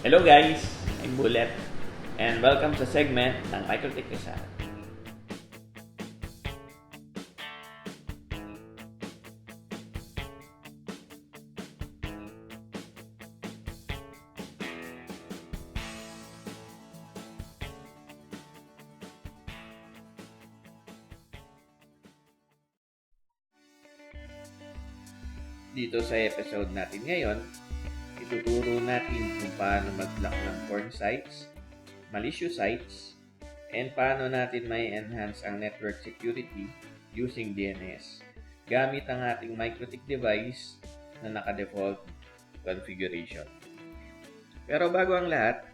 Hello guys! I'm Bullet and welcome sa segment ng MikroTik Rizal. Dito sa episode natin ngayon, ituturo natin kung paano mag-block ng porn sites, malicious sites, and paano natin may enhance ang network security using DNS gamit ang ating MikroTik device na naka-default configuration. Pero bago ang lahat,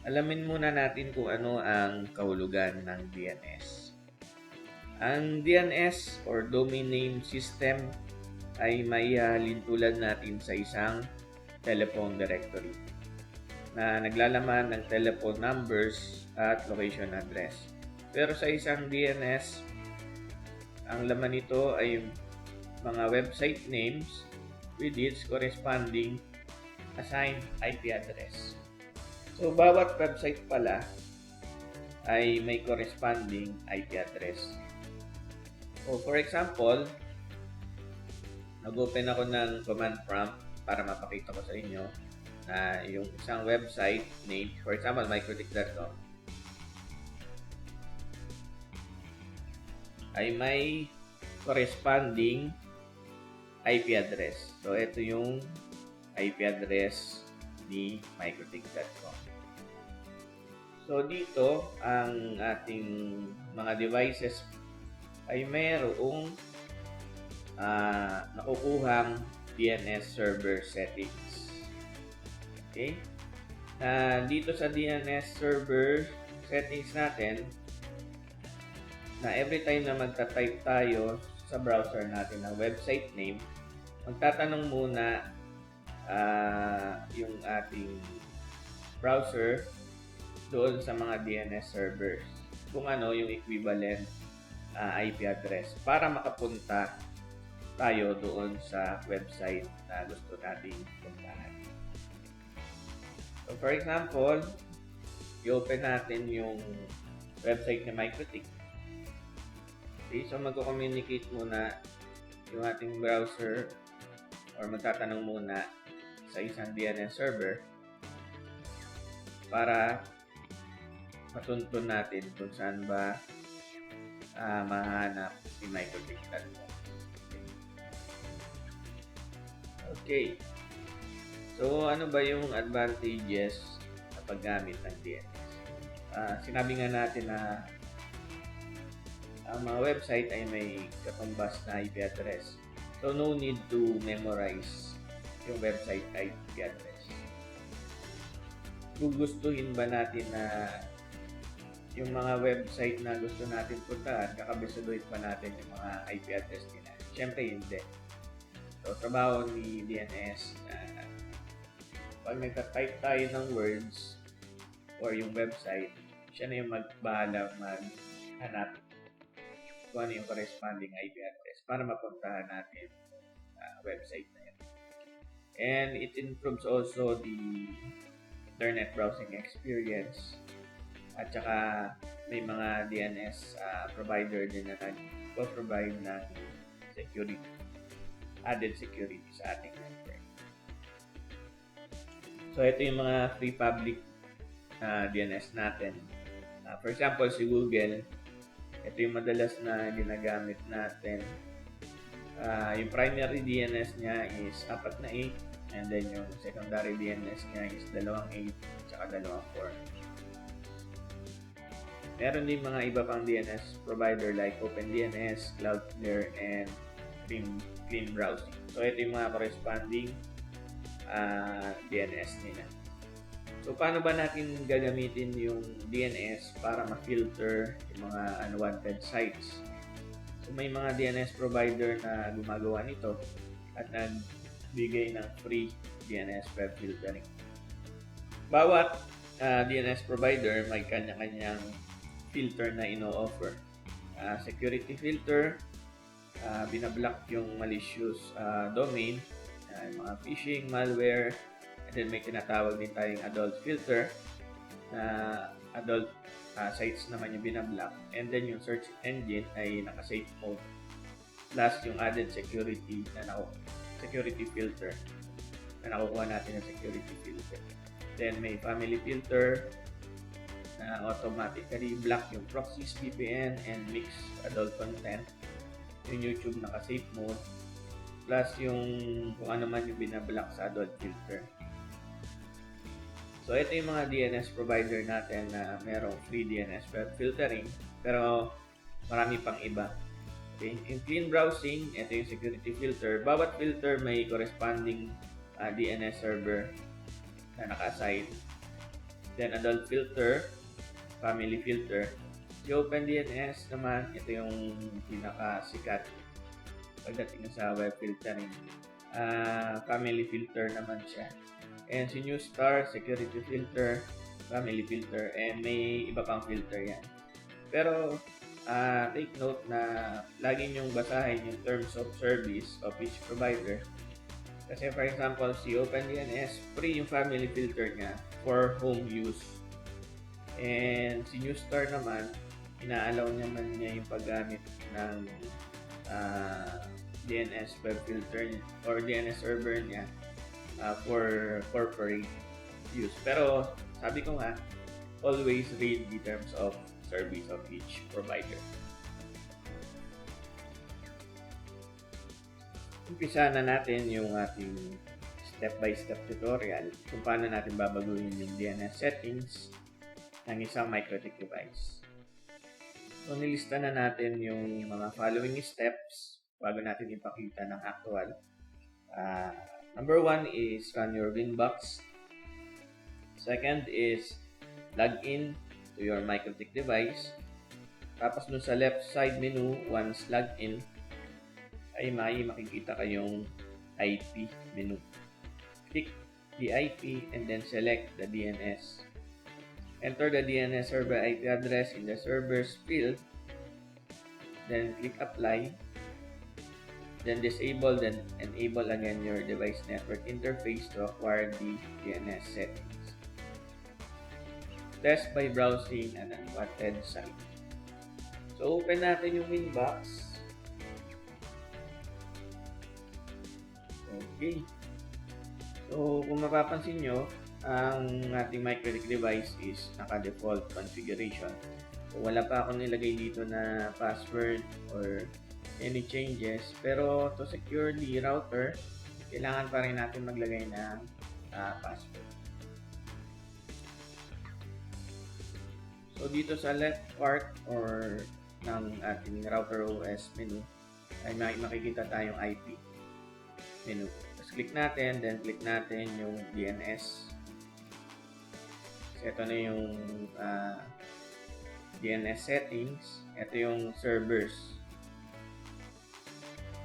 alamin muna natin kung ano ang kahulugan ng DNS. Ang DNS or Domain Name System ay maihalin tulad natin sa isang telephone directory na naglalaman ng telephone numbers at location address. Pero sa isang DNS, ang laman nito ay mga website names with its corresponding assigned IP address. So, bawat website pala ay may corresponding IP address. So, for example, nag-open ako ng command prompt para mapakita ko sa inyo na yung isang website name, for example, mikrotik.com, ay may corresponding IP address. So, ito yung IP address ni mikrotik.com. So, dito, ang ating mga devices ay mayroong nakukuhang DNS server settings. Okay? Dito sa DNS server settings natin, na every time na magta-type tayo sa browser natin ng website name, magtatanong muna yung ating browser doon sa mga DNS servers kung ano yung equivalent IP address para makapunta tayo doon sa website na gusto nating puntahan. So, for example, i-open natin yung website ni MikroTik. Okay, so magko-communicate muna yung ating browser or magtatanong muna sa isang DNS server para matuntun natin kung saan ba mahanap si MikroTik.com. Okay. So, ano ba yung advantages sa paggamit ng DNS? Sinabi nga natin na ang mga website ay may katumbas na IP address. So, no need to memorize yung website IP address. Gugustuhin ba natin na yung mga website na gusto natin puntahan, kakabisuduhin pa natin yung mga IP address nila? Siyempre, hindi. So, trabaho ni DNS na pag nagta-type tayo ng words or yung website, siya na yung magbahala maghanap kung ano yung corresponding IP address para mapuntahan natin website na yun. And it improves also the internet browsing experience at saka may mga DNS provider din na nag-provide ng security, added security sa ating network. So, ito yung mga free public DNS natin. For example, si Google, ito yung madalas na ginagamit natin. Yung primary DNS niya is 4 na 8, and then yung secondary DNS niya is 2 8 at saka 2 4. Meron din mga iba pang DNS provider like OpenDNS, Cloudflare, and Clean Browsing. So, ito yung mga corresponding DNS nila. So, paano ba natin gagamitin yung DNS para ma-filter yung mga unwanted sites? So, may mga DNS provider na gumagawa nito at nagbigay ng free DNS web filtering. Bawat DNS provider may kanya-kanyang filter na ino-offer. Security filter, binablock yung malicious domain, mga phishing, malware, And then may tinatawag din tayong adult filter na adult sites naman yung binablock. And then yung search engine ay naka-safe mode. Plus yung added security security filter na nakukuha natin ng security filter. Then may family filter na automatically block yung proxies, VPN, and mixed adult content. Yung YouTube naka-safe mode. Plus yung kung ano man yung binablock sa adult filter. So ito yung mga DNS provider natin na merong free DNS filtering, pero marami pang iba. Okay. In clean browsing, ito yung security filter. Bawat filter may corresponding DNS server na naka-assign. Then adult filter, family filter. Si OpenDNS naman, ito yung pinakasikat pagdating sa web filtering. Family filter naman siya. And si Newstar, security filter, family filter, and may iba pang filter yan. Pero take note na lagi nyong basahin yung terms of service of each provider. Kasi for example, si OpenDNS, free yung family filter niya for home use. And si Newstar naman, inaalaw naman niya yung paggamit ng DNS web filter or DNS server niya for corporate use. Pero sabi ko nga, always read the terms of service of each provider. Umpisa na natin yung ating step-by-step tutorial kung paano natin babaguhin yung DNS settings ng isang MikroTik device. So, nilista na natin yung mga following steps bago natin ipakita ng actual. Number 1 is run your Winbox. Second is log in to your MikroTik device. Tapos dun sa left side menu, once logged in, ay makikita kayong IP menu. Click the IP and then select the DNS. Enter the DNS server IP address in the server's field. Then click apply. Then disable, then enable again your device network interface to acquire the DNS settings. Test by browsing an unwanted site. So open natin yung Winbox. Okay. So kung mapapansin nyo, ang ating MikroTik device is naka-default configuration. So wala pa akong nilagay dito na password or any changes. Pero to secure the router, kailangan pa rin natin maglagay ng password. So dito sa left part or ng ating router OS menu ay makikita tayong IP menu. Tapos click natin, then click natin yung DNS. So ito na yung DNS settings. Ito yung servers.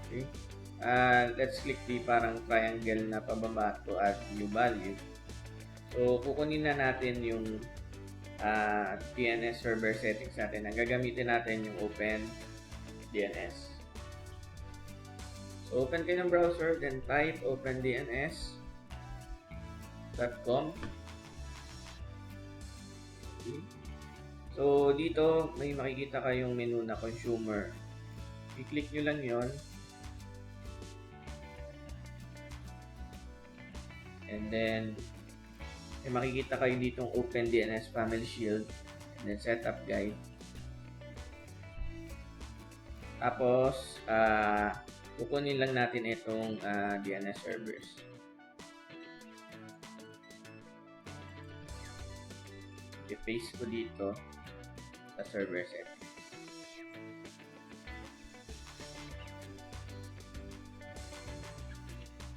Okay. Let's click the parang triangle na pababa to add new value. So kukunin na natin yung DNS server settings natin. Ang gagamitin natin yung OpenDNS. So open kayo ng browser, then type OpenDNS.com. Okay. So dito may makikita kayong menu na consumer. I-click nyo lang yon. And then may makikita kayo ditong OpenDNS Family Shield and then Setup Guide. Tapos kukunin lang natin itong DNS servers. I-paste ko dito sa server settings.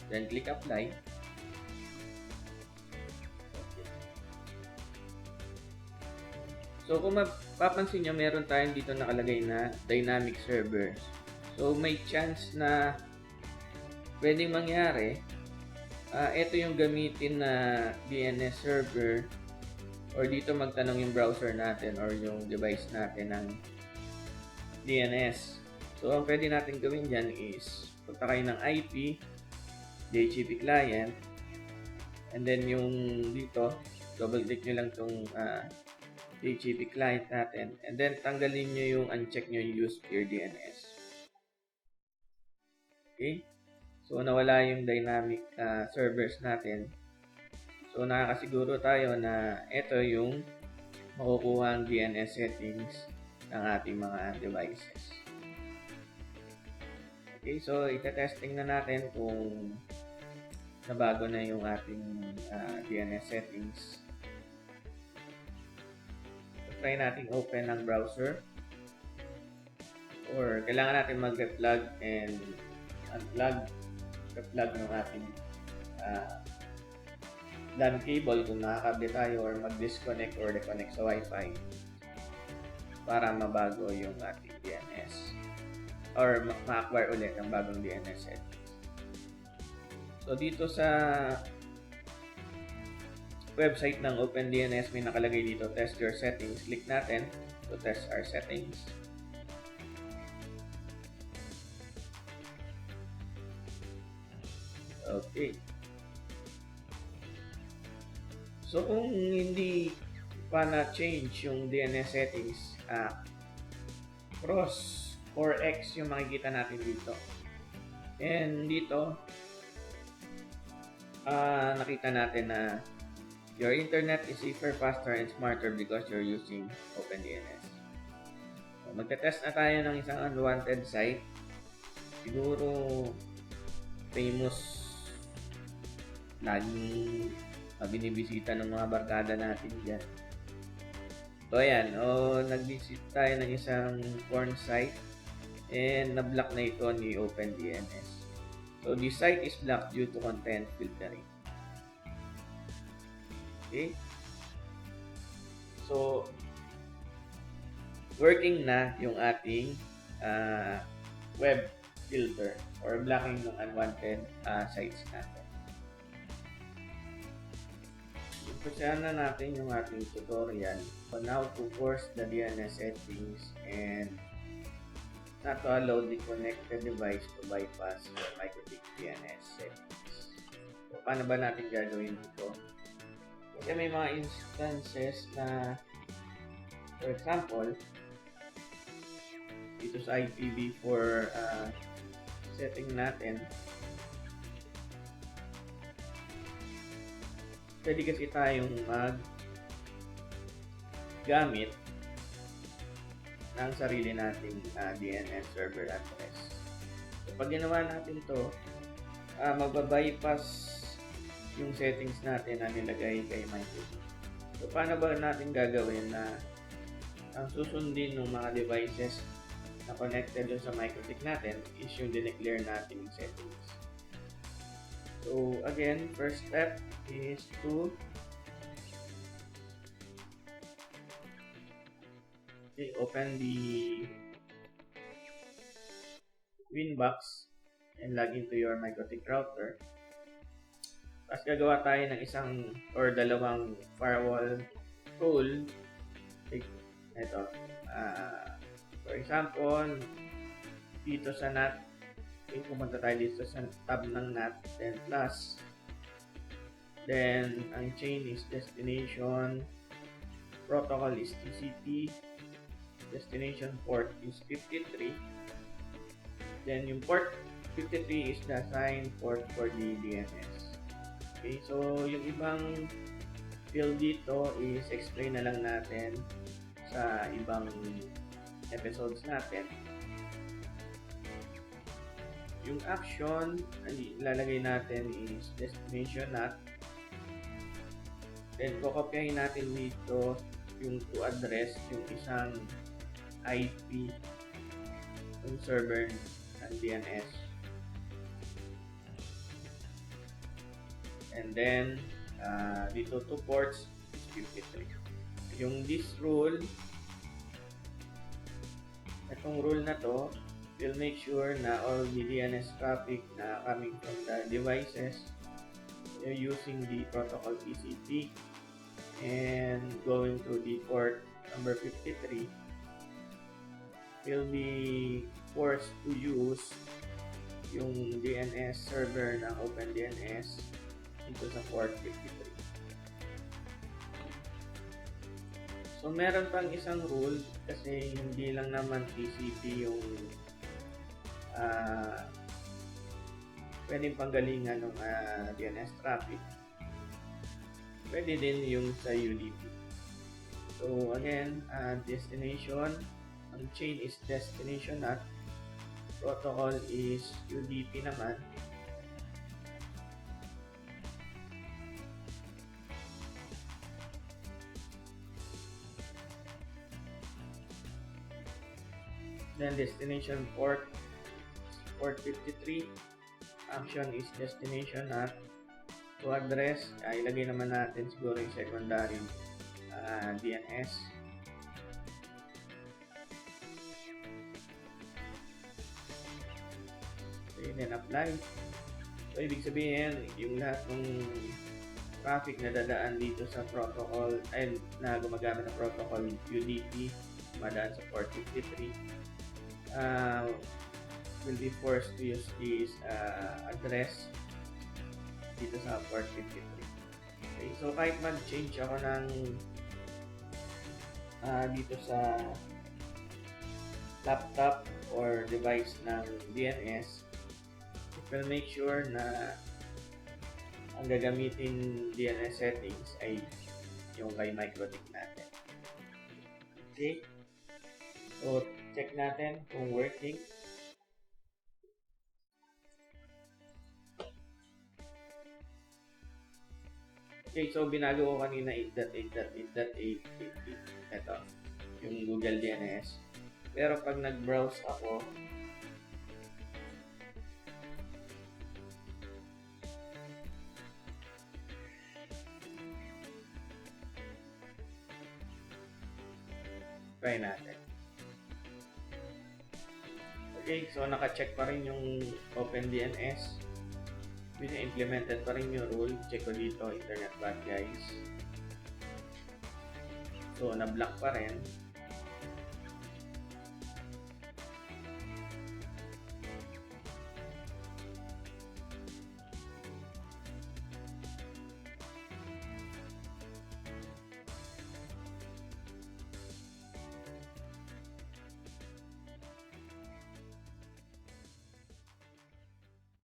Then click apply. So kung mapapansin nyo, meron tayong dito nakalagay na dynamic servers. So may chance na pwedeng mangyari, ito yung gamitin na DNS server or dito magtanong yung browser natin or yung device natin ng DNS. So ang pwede natin gawin dyan is punta kayo ng IP, DHCP client, And then yung dito, double click nyo lang itong HTTP client natin. And then tanggalin nyo yung uncheck nyo yung use peer DNS. Okay? So nawala yung dynamic servers natin. So nakakasiguro tayo na ito yung makukuha ang DNS settings ng ating mga devices. Okay, so itetesting na natin kung nabago na yung ating DNS settings. So, try natin open ang browser. Or kailangan natin mag-replug and unplug ng ating LAN cable kung nakakabit tayo, or mag-disconnect or reconnect sa Wi-Fi para mabago yung ating DNS or ma-acquire ulit ang bagong DNS settings. So dito sa website ng OpenDNS may nakalagay dito test your settings. Click natin to test our settings. Okay. So kung hindi pa na-change yung DNS settings, cross or X yung makikita natin dito. And dito, nakita natin na your internet is safer, faster, and smarter because you're using OpenDNS. So, magte-test na tayo ng isang unwanted site. Siguro famous, laging binibisita ng mga barkada natin dyan. So ayan, nag-visit tayo ng isang porn site and na-block na ito ni OpenDNS. So the site is blocked due to content filtering. Okay? So working na yung ating web filter or blocking ng unwanted sites natin. Umpisahan na natin yung ating tutorial on how to force the DNS settings and not to allow the connected device to bypass your MikroTik DNS settings. So, paano ba natin gagawin ito? Kasi may mga instances na, for example, dito sa IPv4 setting natin, pwede kasi tayong gamit ng sarili nating DNS server address. So, pag ginawa natin to, magbabypass yung settings natin na nilagay kay MikroTik. So, paano ba natin gagawin na ang susundin ng mga devices na connected dun sa MikroTik natin is yung dineclare natin yung settings. So, again, first step is to open the Winbox and log into your MikroTik router. Tapos gagawa tayo ng isang or dalawang firewall rule. Ito. For example, dito sa NAT, pumunta tayo dito sa tab ng NAT, then plus, then ang chain is destination, protocol is TCP, destination port is 53, then yung port 53 is the assigned port for the DNS. Okay, so yung ibang field dito is explain na lang natin sa ibang episodes natin. Yung action na ilalagay natin is destination NAT, then kokopyahin natin dito yung to address yung isang IP ng server ng DNS. And then, dito 2 ports is 53. Yung this rule, itong rule na to, will make sure na all the DNS traffic na coming from the devices using the protocol TCP and going to the port number 53 will be forced to use yung DNS server ng OpenDNS dito sa port 53. So meron pang isang rule kasi hindi lang naman TCP yung pwedeng panggalingan ng DNS traffic. Pwede din yung sa UDP. So again, destination, ang chain is destination at protocol is UDP naman. Then destination port 53, action is destination at to address, ilagay naman natin siguro yung secondary DNS. Okay, then apply. So ibig sabihin yung lahat ng traffic na dadaan dito sa protocol ay na gumagamit ng protocol UDP madaan sa port 53 will be forced to use this address dito sa port 53. Okay, so kahit mag-change ako ng dito sa laptop or device ng DNS, it will make sure na ang gagamitin DNS settings ay yung kay MikroTik natin. Okay, so check natin kung working. Okay, so binago ko kanina 8.8.8.8.8. Ito, yung Google DNS. Pero pag nag-browse ako, try natin. Okay, so naka-check pa rin yung OpenDNS. Implemented pa rin yung rule. Check ko dito, internet bad guys. So, na-block pa rin.